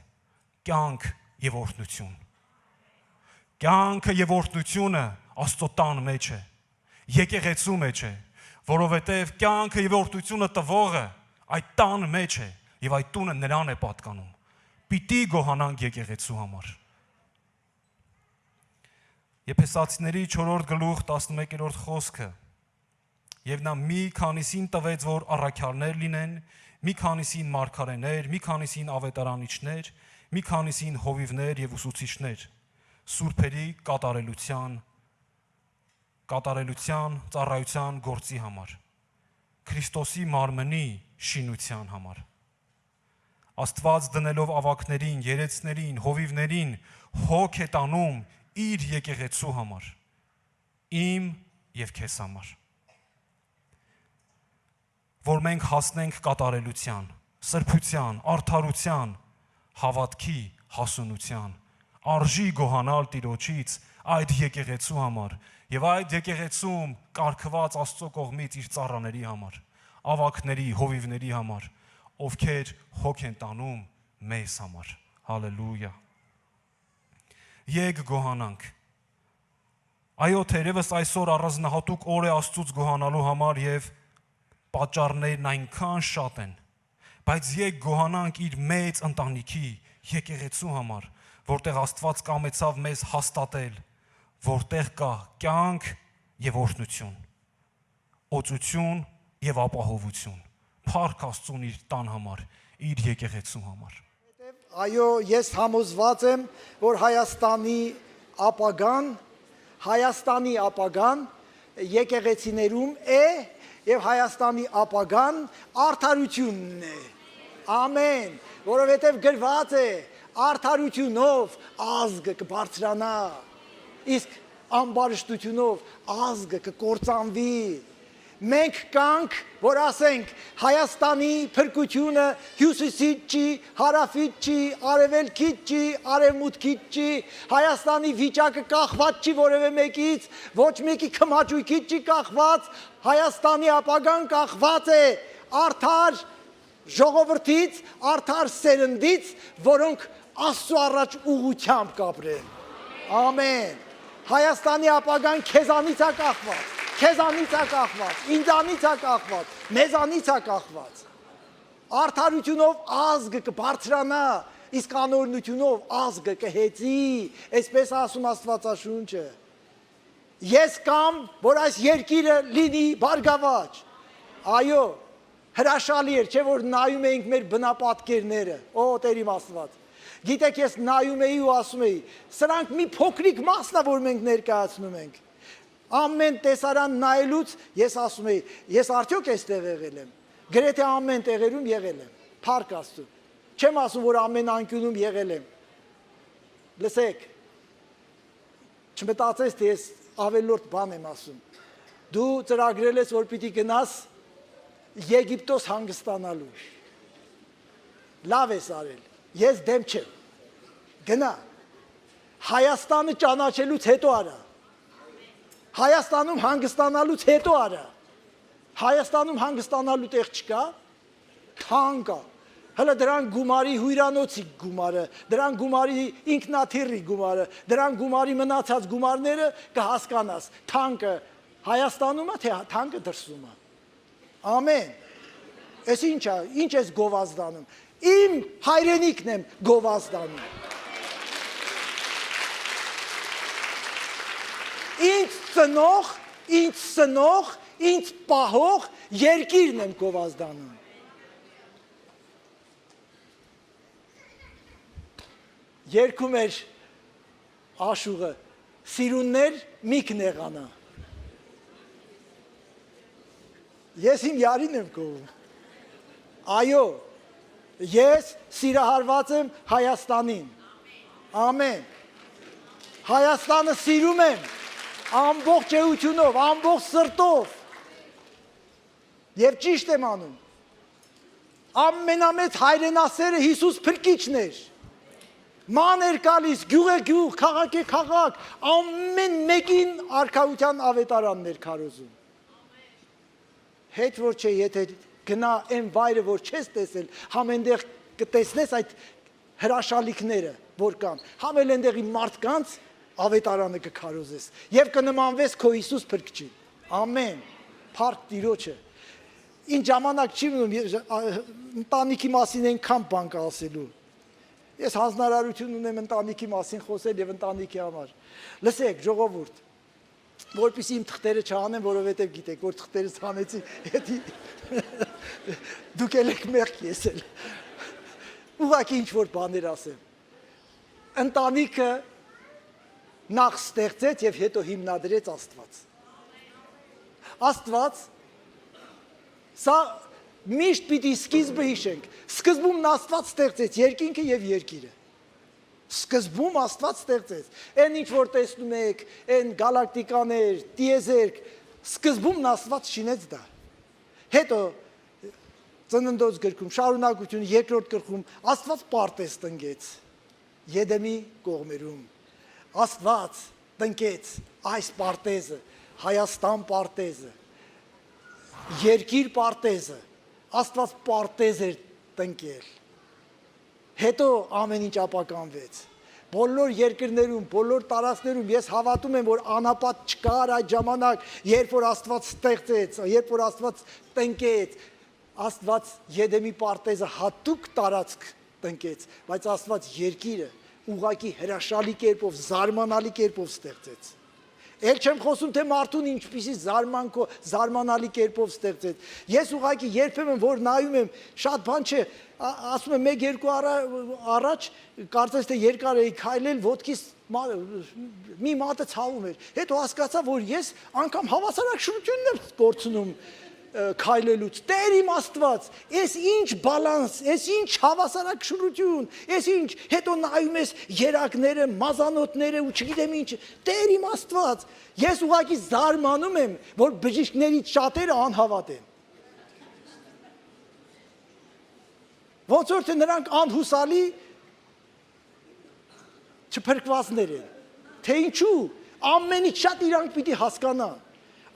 կյանք եւ օրհնություն։ Կյանքը եւ օրհնությունը Աստծո տան մեջ է, եկեղեցու մեջ է, որովհետեւ կյանքը եւ օրհնությունը տվողը այդ տան մեջ է եւ այդ տունը նրան է պատկանում։ Պիտի գոհանանք եկեղեցու համար։ Եփեսացիների 4-րդ գլուխ 11-րդ խոսքը. Եվ նա մի քանիսին տվեց, որ առաքյալներ լինեն, մի քանիսին մարգարեներ, մի քանիսին ավետարանիչներ, մի քանիսին հովիվներ եւ ուսուցիչներ, սուրբերի կատարելության, ծառայության գործի համար, Քրիստոսի մարմնի շինության համար։ Աստված դնելով ավակներին, երեցներին, հովիվներին հոգ է տանում իր եկեղեցու համար, իմ եւ քեզ համար, որ մենք հասնենք կատարելության, սրբության, արդարության, հավատքի, հասունության, արժի գոհանալ Տիրոջից այդ եկեղեցու համար եւ այդ եկեղեցում կարգված Աստծո կողմից իր ծառաների համար, ավակների, հովիվների համար, ովքեր հոգ են տանում մեզ համար։ Հալելույա։ Եկ գոհանանք։ Այո, թերևս այսօր առանձնահատուկ օր է Աստծուց գոհանալու համար եւ պատճառներն այնքան շատ են, բայց եկ գոհանանք իր մեծ ընտանիքի եկեղեցու համար, որտեղ Աստված կամեցավ մեզ հաստատել, որտեղ կա կյանք եւ օրհնություն, օծություն եւ ապահովություն, փառք Աստծուն իր տան համար, իր եկեղեցու համար։ Այո, ես համոզված եմ, որ Հայաստանի ապագան եկեղեցիներում է եւ Հայաստանի ապագան արդարությունն է։ Ամեն, որովհետեւ գրված է արդարությունով ազգը կբարձրանա, իսկ ամբարշտությունով ազգը կկործանվի։ Մենք կանք, որ ասենք Հայաստանի փրկությունը հյուսիսից չի, հարավից չի, արևելքից չի, արևմուտքից չի, Հայաստանի վիճակը կախված չի որևէ մեկից, ոչ մեկի քմաճույքից չի կախված, Հայաստանի ապագան կախված է արդար ժողովրդից, արդար սերնդից, որոնք Աստծո առաջ ուղղությամբ կապրեն։ Ամեն։ Հայաստանի ապագան քեզանից է կախված, քեզանից է կախված, ինձանից է կախված, մեզանից է կախված։ Արդարությունով ազգը կբարձրանա, իսկ անօրնությունով ազգը կհեծի, այսպես ասում Աստվածաշունչը։ Ես կամ, որ այս երկիրը լինի բարգավաճ։ Այո, հրաշալի էր, չէ՞ որ նայում էինք մեր բնապատկերները, օ Տեր իմ Աստված։ Գիտեք, ես նայում էի ու ասում էի, սրանք մի փոքրիկ մասն է, որ մենք ներկայացնում ենք։ Ամեն տեսարան նայելուց ես ասում էի, ես արդյոք այստեղ եղել եմ։ Գրեթե ամեն տեղերում եղել եմ։ Փառք Աստծո։ Չեմ ասում, որ ամեն անկյունում եղել եմ։ Լսեք։ Չմտածես, թե ես ավելորդ բան եմ ասում։ Դու ծրագրել ես, որ պիտի գնաս Եգիպտոս հանգստանալու։ Լավ ես արել։ Ես դեմ չեմ։ Գնա։ Հայաստանը ճանաչելուց հետո արա։ Հայաստանում հանգստանալուց հետո արա։ Հայաստանում հանգստանալու տեղ չկա, թան կա։ Հələ դրան գումարի հյուրանոցի գումարը, դրան գումարի ինքնաթիռի գումարը, դրան գումարի մնացած գումարները կհասկանաս։ Թանկը Հայաստանում է, թե թանկը դրսում է։ Ամեն։ Էս ինչ է, ինչ ես գովազդանում։ Իմ հայրենիքն եմ գովազդանում։ Ինձ ծնող, ինձ պահող երկիրն եմ գովազդանում։ Երգում էր Աշուղը, սիրուններ մի կնեղանա։ Ես իմ յարին եմ գովում։ Այո, ես սիրահարված եմ Հայաստանին։ Ամեն։ Հայաստանը սիրում եմ ամբողջ էությունով, ամբողջ սրտով։ Եվ ճիշտ եմ անում։ Ամենամեծ հայրենասերը Հիսուս Փրկիչն էր։ Ման էր գալիս, գյուղ է գյուղ, քաղաք է քաղաք, ամեն մեկին արքայության ավետարանն էր քարոզում։ Հետ որ չէ, եթե գնա այն վայրը, որ չես տեսել, համ այնտեղ կտեսնես այդ հրաշալիքները, որ կան, համ էլ այնտեղի մարդկանց ավետարանը կքարոզես եւ կնմանվես քո Հիսուս Փրկչին։ Ամեն։ Փառք Տիրոջը։ Ինչ ժամանակ չի մնում ընտանիքի մասին այնքան բան կա ասելու։ Ես հանձնարարություն ունեմ ընտանիքի մասին խոսել եւ ընտանիքի համար։ Լսեք, ժողովուրդ, որպեսզի իմ թղթերը չանեմ, որովհետեւ գիտեք, որ թղթերս հանեցի, հետի դուք եք մեղք եսել։ Ուղղակի ինչ որ բաներ ասեմ։ Ընտանիքը նախ ստեղծեց եւ հետո հիմնադրեց Աստված։ Աստված սա միշտ պիտի սկիզբը հիշենք։ Սկզբում Աստված ստեղծեց երկինքը եւ երկիրը։ Սկզբում Աստված ստեղծեց։ Այն ինչ որ տեսնում եք, այն գալակտիկաներ, տիեզերք, սկզբում Աստված շինեց դա։ Հետո Ծննդոց գրքում, շարունակություն երկրորդ գրքում Աստված պարտեզ տնկեց Եդեմի կողմերում։ Աստված տնկեց այս պարտեզը, Հայաստան պարտեզը, երկիր պարտեզը, Աստված պարտեզ էր տնկել։ Հետո ամեն ինչ ապականվեց։ Բոլոր երկրներում, բոլոր տարածքներում ես հավատում եմ, որ անապատ չկար այդ ժամանակ, երբ որ Աստված ստեղծեց, երբ որ Աստված տնկեց, Աստված Եդեմի պարտեզը հատուկ տարածք տնկեց, բայց Աստված երկիրը ուղղակի հրաշալի կերպով, զարմանալի կերպով ստեղծեց։ Էլ չեմ խոսում, թե մարդուն ինչպիսի զարմանալի կերպով ստեղծեց։ Ես ուղղակի երբեմն որ նայում եմ, շատ բան չէ, ասում եմ 1-2 առաջ, կարծես թե երկար էի քայլել, ոտքիս մի մատը ցավում էր։ Հետո հասկացա, որ ես անգամ հավասարակշռությունն եմ կորցնում քայլելուց։ Տեր իմ Աստված, ես ինչ բալանս, ես ինչ հավասարակշռություն, ես ինչ, հետո նայում ես երակները, մազանոթները ու չգիտեմ ինչ, Տեր իմ Աստված, ես ուղղակի զարմանում եմ, որ բժիշկներից շատերը անհավատ են։ Ոնց որ թե նրանք անհուսալի չփրկվածներ են, թե ինչու, ամենից շատ իրանք պիտի հասկանան։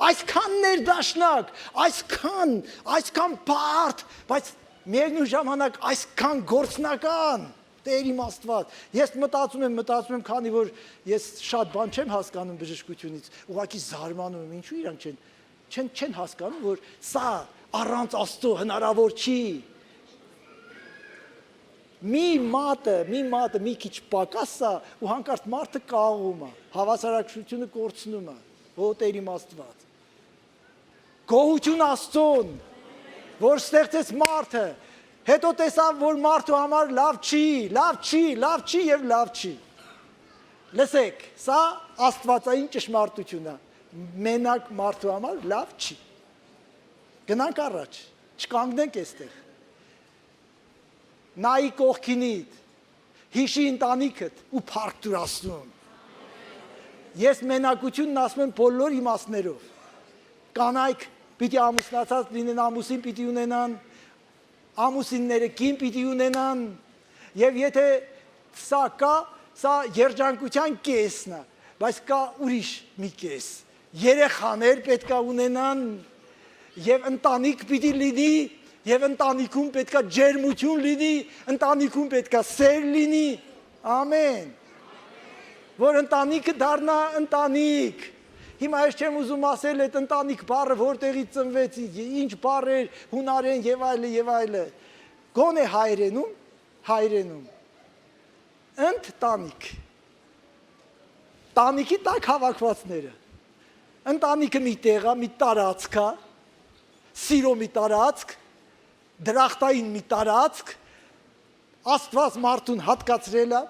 Այսքան ներդաշնակ, այսքան բարդ, բայց միևնույն ժամանակ այսքան գործնական, Տեր իմ Աստված։ Ես մտածում եմ, քանի որ ես շատ բան չեմ հասկանում բժշկությունից, ուղղակի զարմանում եմ, ինչու իրանք չեն հասկանում, որ սա առանց Աստծո հնարավոր չի։ Մի մատը մի քիչ պակաս է ու հանկարծ մարդը կաղում է, հավասարակշռությունը կորցնում է, Տեր իմ Աստված։ Գոհություն Աստծուն, որ ստեղծեց մարդը, հետո տեսավ, որ մարդու համար լավ չի եւ լավ չի։ Լսեք, սա աստվածային ճշմարտություն է, մենակ մարդու համար լավ չի։ Գնանք առաջ, չկանգնենք այստեղ։ Նայի կողքինիդ, հիշի ընտանիքդ ու փառք տուր Աստծուն։ Ես մենակությունն ասում եմ բոլոր իմաստներով։ Կանայք պիտի ամուսնացած լինեն, ամուսին պիտի ունենան, ամուսինները կին պիտի ունենան, եւ եթե սա կա, սա երջանկության կեսն է, բայց կա ուրիշ մի կես։ Երեխաներ պետք է ունենան, եւ ընտանիք պիտի լինի, եւ ընտանիքում պետք է ջերմություն լինի, ընտանիքում պետք է սեր լինի։ Ամեն։ Որ ընտանիքը դառնա ընտանիք։ Հիմա ես չեմ ուզում ասել այդ ընտանիք բառը որտեղից ծնվեց, ինչ բառ էր, հունարեն եւ այլը։ Գոնե հայրենում։ Ընտանիք։ Տանիքի տակ հավաքվածները։ Ընտանիքը մի տեղ է, մի տարածք է, սիրո մի տարածք, դրախտային մի տարածք, Աստված մարդուն հատկացրել է,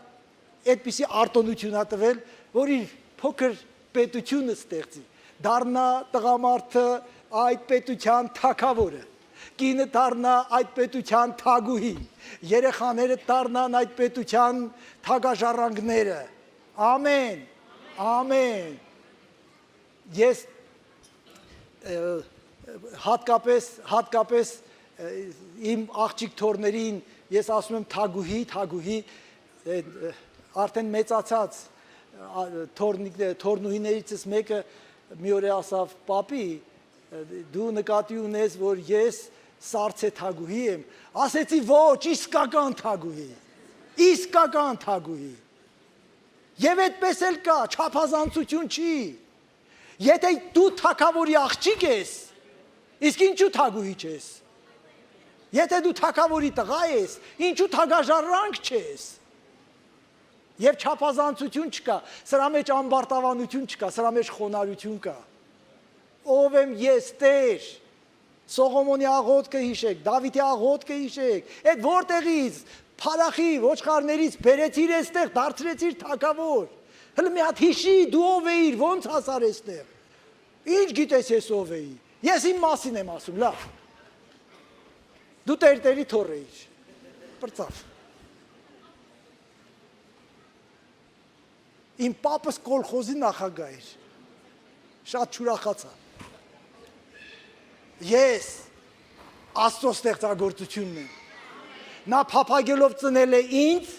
այդպիսի արտոնություն է տվել, որ իր փոքր պետությունը ստեղծի, դառնա տղամարդը այդ պետության թագավորը, կինը դառնա այդ պետության թագուհի, երեխաները դառնան այդ պետության թագաժառանգները։ Ամեն, ամեն։ Ես հատկապես իմ աղջիկ թորներին ես ասում եմ թագուհի, արդեն մեծացած թորնուհիներիցս մեկը մի օր ասավ, պապի, դու նկատի ունես, որ ես սարցե թագուհի եմ, ասեցի ոչ, իսկական թագուհի, և այդպես էլ կա, չափազանցություն չի, եթե դու թագավորի աղջիկ ես, իսկ ինչու թագուհի չես, եթե դու թագավորի տղա ես, ինչու թագաժառանգ չես, և չափազանցություն չկա, սրա մեջ ամբարտավանություն չկա, սրա մեջ խոնարհություն կա, ով եմ ես Տեր, Սողոմոնի աղոթքը հիշեք, Դավիթի աղոթքը հիշեք, այդ որտեղից, փարախի, ոչխարներից բերեցիր այստեղ, դարձրեցիր թագավոր, հələ մի հատ հիշի, դու ով էիր, ոնց հասար այստեղ, ինչ գիտես ես ով էի, ես իմ մասին եմ ասում, լավ, դու տերտերի թոռ էիր, պրծավ, իմ պապս կոլխոզի նախագահ էր, շատ չուրախացա, ես Աստծո ստեղծագործությունն եմ, նա փափագելով ծնել է ինձ,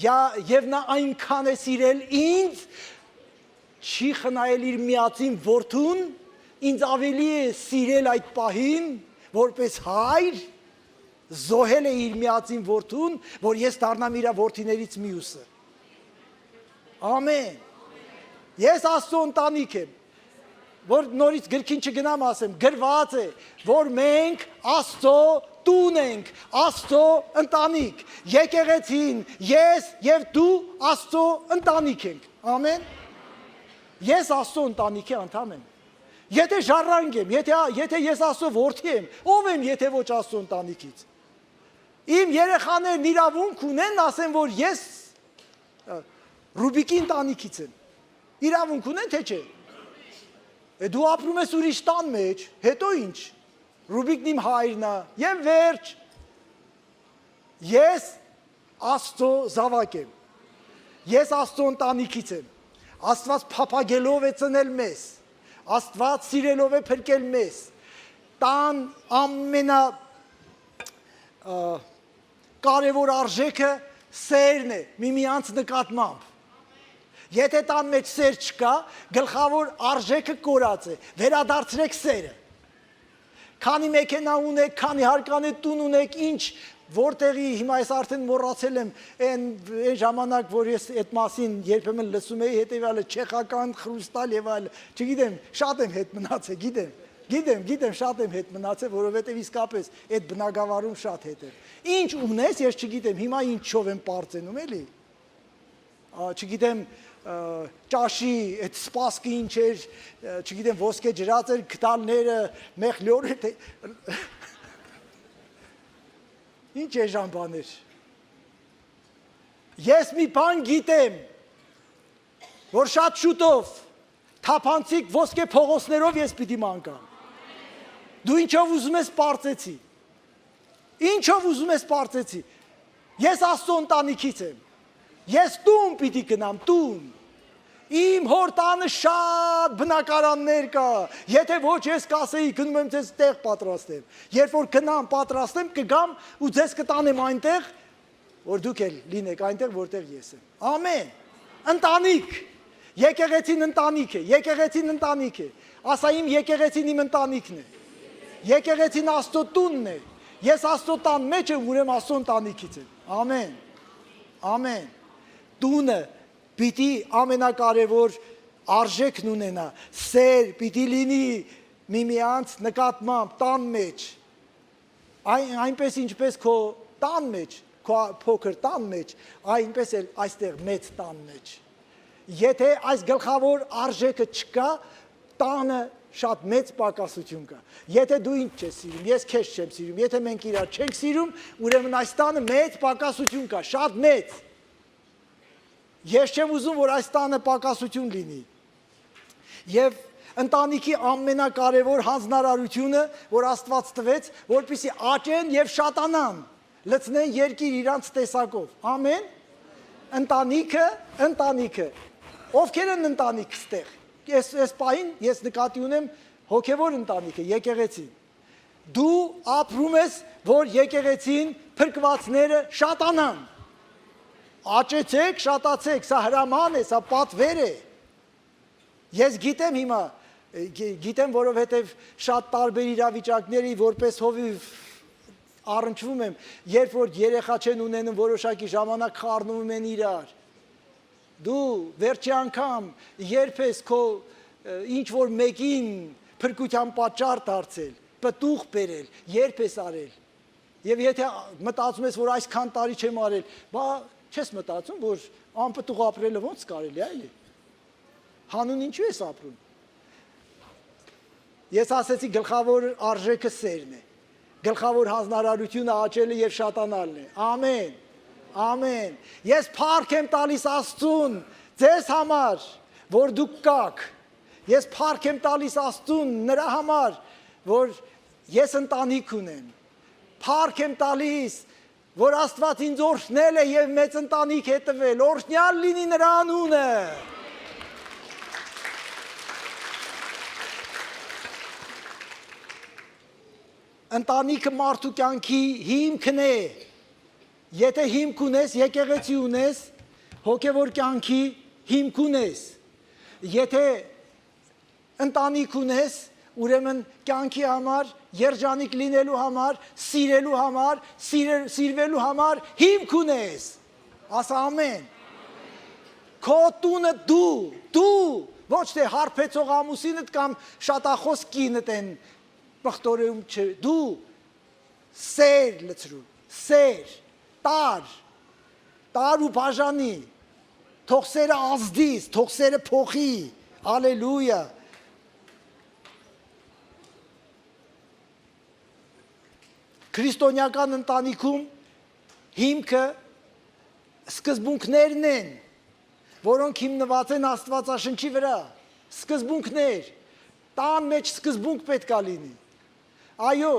և նա այնքան է սիրել ինձ, չի խնայել իր միածին որդուն, ինձ ավելի է սիրել այդ պահին, որպես հայր, զոհել է իր միածին որդուն, որ ես դառնամ իր որդիներից մյուսը, ամեն, ես Աստծո ընտանիք եմ, որ նորից գրքին չգնամ ասեմ, գրված է, որ մենք Աստծո տուն ենք, Աստծո ընտանիք, եկեղեցին, ես և դու Աստծո ընտանիք ենք, ամեն, ես Աստծո ընտանիքի անդամ եմ, եթե ժառանգ եմ, եթե ես Աստծո որդի եմ, ով եմ եթե ոչ Աստծո ընտանիքից, իմ երեխաներն իրավունք ունեն, ասեն, որ ես Ռուբիկի ընտանիքից եմ, իրավունք ունեն, թե չէ, դու ապրում ես ուրիշ տան մեջ, հետո ինչ, Ռուբիկն իմ հայրն է, և վերջ, ես Աստծո զավակ եմ, ես Աստծո ընտանիքից եմ, Աստված փափագելով է ծնել մեզ, Աստված սիրելով է փրկել մեզ, տան ամենա կարևոր արժեքը սերն է, միմյանց նկատմամբ, եթե տան մեջ սեր չկա, գլխավոր արժեքը կորած է, վերադարձրեք սերը, քանի մեքենա ունեք, քանի հարկանի տուն ունեք, ինչ, որտեղի, հիմա ես արդեն մոռացել եմ, այն ժամանակ, որ ես այդ մասին երբեմն լսում էի, հետևյալը չեխական, խրուստալ և այլ, չգիտեմ, շատ եմ հետ մնացել, գիտեմ, շատ եմ հետ մնացել, որովհետև իսկապես այդ բնագավառում շատ հետ եմ, ինչ ունես, ես չգիտեմ, հիմա ինչով եմ պարծենում, էլի, չգիտեմ, ճաշի, այդ սպասկը ինչ էր, չգիտեմ, ոսկե ջրած էր, գտալները, մեղլյոր էր, ինչ էժան բաներ, ես մի բան գիտեմ, որ շատ շուտով, թափանցիկ ոսկե փողոցներով ես պիտի մանկամ, դու ինչով ուզում ես պարծեցի, ես Աստծո ընտանիքից եմ, ես տուն պիտի գնամ, տուն, իմ հոր տանը շատ բնակարաններ կա, եթե ոչ ես կասեի, գնում եմ ձեզ տեղ պատրաստեմ, երբ որ գնամ պատրաստեմ, կգամ ու ձեզ կտանեմ այնտեղ, որ դուք էլ լինեք այնտեղ, որտեղ ես եմ, ամեն, ընտանիք, եկեղեցին ընտանիք է, ասա իմ եկեղեցին իմ ընտանիքն է, եկեղեցին Աստծո տունն է, ես Աստծո տան մեջ եմ, ուրեմն Աստծո ընտանիքից եմ, ամեն, ամեն, տունը պիտի ամենակարևոր արժեքն ունենա, սեր պիտի լինի միմյանց նկատմամբ տան մեջ, այնպես ինչպես քո տան մեջ, քո փոքր տան մեջ, այնպես էլ այստեղ մեծ տան մեջ, եթե այս գլխավոր արժեքը չկա, տանը շատ մեծ պակասություն կա, եթե դու ինձ չես սիրում, ես քեզ չեմ սիրում, եթե մենք իրար չենք սիրում, ուրեմն այս տանը մեծ պակասություն կա, շատ մեծ, ես չեմ ուզում, որ այս տանը պակասություն լինի, և ընտանիքի ամենակարևոր հանձնարարությունը, որ Աստված տվեց, որպեսզի աճեն եւ շատանան, լցնեն երկիր իրանց տեսակով։ Ամեն։ Ընտանիքը։ Ովքեր են ընտանիք ստեղ։ Այս պահին ես նկատի ունեմ հոգևոր ընտանիքը, եկեղեցին։ Դու ապրում ես, որ եկեղեցին փրկվածները շատանան։ Աճեցեք, շատացեք, սա հրաման է, սա պատվեր է։ Ես գիտեմ հիմա, որովհետև շատ տարբեր իրավիճակների որպես հովիվ առնչվում եմ, երբ որ երեխա չեն ունենում որոշակի ժամանակ խառնվում են իրար։ Դու վերջի անգամ երբ ես քո ինչ որ մեկին փրկության պատճառ դարձել, պտուղ բերել, երբ ես արել։ Եվ եթե մտածում ես, որ այսքան տարի չեմ արել, բա չես մտածում, որ անպտուղ ապրելը ոնց կարելի է, այլ։ Հանուն ինչու ես ապրում։ Ես ասեցի գլխավոր արժեքը սերն է։ Գլխավոր հանձնարարությունը աճելը եւ շատանալն է։ Ամեն։ Ամեն։ Ես փառք եմ տալիս Աստծուն ձեզ համար, որ դուք կաք։ Ես փառք եմ տալիս Աստծուն նրա համար, որ ես ընտանիք ունեմ։ Փառք եմ տալիս, որ Աստված ինձ օրհնել է եւ մեծ ընտանիք է տվել։ Օրհնյալ լինի նրա անունը։ Ընտանիքը մարդու կյանքի հիմքն է։ Եթե հիմք ունես, եկեղեցի ունես, հոգևոր կյանքի հիմք ունես։ Եթե ընտանիք ունես, ուրեմն կյանքի համար, երջանիկ լինելու համար, սիրելու համար, սիրվելու համար հիմք ունես։ Ասա ամեն։ Քո տունը դու, ոչ թե հարբեցող ամուսինդ կամ շատախոս կինդ են բխտորում չէ, դու սեր լցրու, սեր, տար ու բաժանի, թող սերը ազդիս, թող սերը փոխի, ալելույա։ Քրիստոնեական ընտանիքում հիմքը սկզբունքներն են, որոնք հիմնված են Աստվածաշնչի վրա, սկզբունքներ, տան մեջ սկզբունք պետք է լինի։ Այո,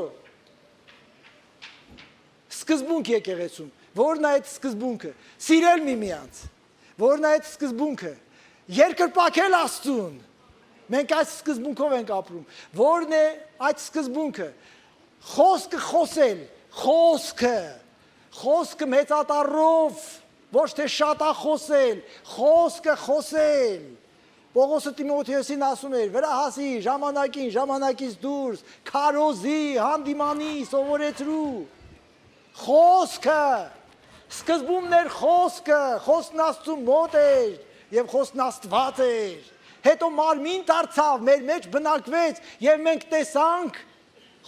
սկզբունք եկեղեցում, որն է այդ սկզբունքը, սիրել միմյանց, որն է այդ սկզբունքը, երկրպագել Աստծուն, մենք այդ սկզբունքով ենք ապրում, որն է այդ սկզբունքը, խոսքը խոսել, խոսքը մեծատառով, ոչ թե շատախոսել, խոսքը խոսել, Պողոսը Տիմոթեոսին ասում էր, վրա հասի, ժամանակից դուրս, քարոզի, հանդիմանի, սովորեցրու, խոսքը, սկզբումն էր խոսքն Աստծու մոտ էր և խոսքն Աստված էր, հետո մարմին դարձավ, մեր մեջ բնակվեց և մենք տեսանք,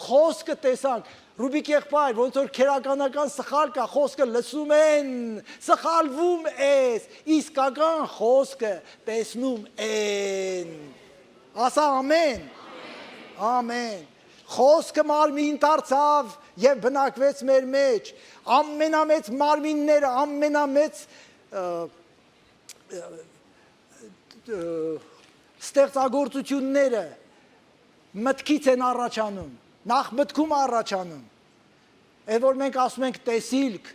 խոսքը տեսանք, Ռուբիկ եղբայր, ոնց որ քերականական սխալ կա, խոսքը լսում են, սխալվում ես, իսկական խոսքը տեսնում են։ Ասա ամեն։ Ամեն։ Խոսքը մարմին դարձավ եւ բնակվեց մեր մեջ։ Ամենամեծ մարմինները, ամենամեծ ստեղծագործությունները մտքից են առաջանում։ Նախ մտքում առաջանում, է որ մենք ասում ենք տեսիլք,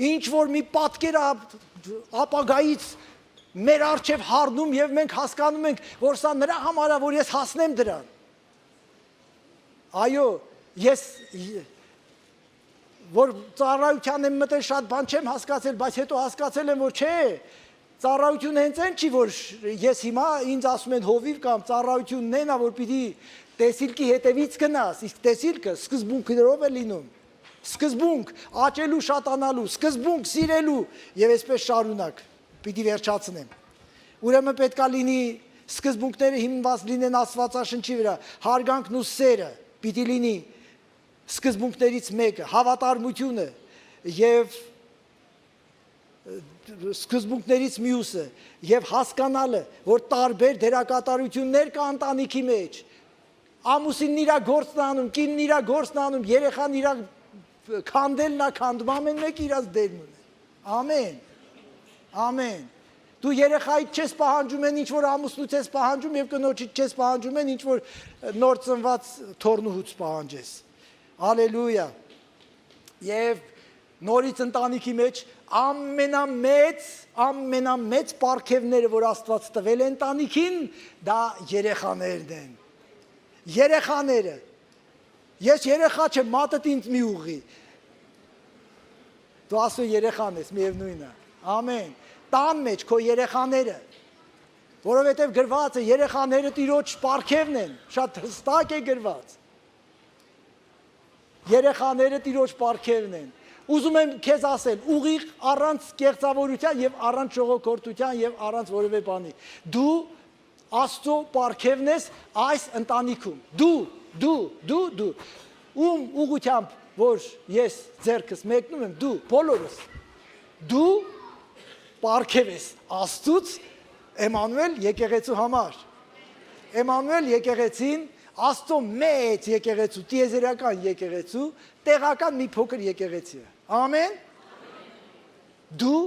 ինչ որ մի պատկեր ապագայից մեր առջև հառնում և մենք հասկանում ենք, որ սա նրա համար է, որ ես հասնեմ դրան։ Այո, ես, որ ծառայության եմ մտել շատ բան չեմ հասկացել, բայց հետո հասկացել եմ, որ չէ, ծառայությունը հենց են չի, որ ես հիմա ինձ ասում են հովիվ կամ ծառայությունն են, որ պիտի տեսիլքի հետևից գնաս, իսկ տեսիլքը սկզբունքներով է լինում, սկզբունք աճելու շատանալու, սկզբունք սիրելու և այսպես շարունակ, պիտի վերջացնեմ։ Ուրեմն պետք է լինի սկզբունքները հիմնված լինեն Աստվածաշնչի վրա, հարգանքն ու սերը պիտի լինի սկզբունքներից մեկը, հավատարմությունը և սկզբունքներից մյուսը և հասկանալը, որ տարբեր դերակատարություններ կա ընտանիքի մեջ, ամուսինն իրա գործն անում, կինն իրա գործն անում, երեխան իրա քանդելն է քանդում, ամեն մեկ իրաց դերն ունի։ Ամեն։ Ամեն։ Դու երեխայիդ չես պահանջում են ինչ որ ամուսնուց ես պահանջում եւ կնոջիդ չես պահանջում են ինչ որ նոր ծնված թորնուհուց պահանջես։ Հալելույա։ Եվ նորից ընտանիքի մեջ ամենամեծ պարգևները, որ Աստված տվել է ընտանիքին, դա երեխաներն են։ Երեխաները։ Ես երեխա չեմ, մատդ ինձ մի ուղի։ Դու ասու երեխան ես, միևնույնն է։ Ամեն։ Տան մեջ քո երեխաները, որովհետև գրված է երեխաները Տիրոջ պարգևն են, շատ հստակ է գրված։ Երեխաները Տիրոջ պարգևն են։ Ուզում եմ քեզ ասել, ուղիղ առանց կեղծավորության եւ առանց ժողովրդության եւ առանց որևէ բանի։ Դու Աստծո պարգևն ես այս ընտանիքում։ Դու ում ուղությամբ որ ես ձեռքս մեկնում եմ, դու բոլորս դու պարգև ես Աստծուց Էմանուել եկեղեցու համար։ Էմանուել եկեղեցին Աստծո մեծ եկեղեցու, տիեզերական եկեղեցու, տեղական մի փոքր եկեղեցի է։ Ամեն։ Դու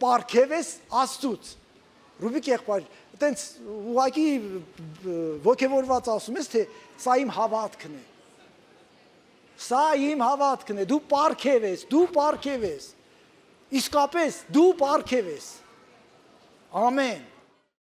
պարգև ես Աստծուց։ Ռուբիկ եղբայր, այտենց ուղղակի ոգևորված ասում ես, թե սա իմ հավատքն է։ Սա իմ հավատքն է, դու պարգև ես, իսկապես դու պարգև ես, ամեն,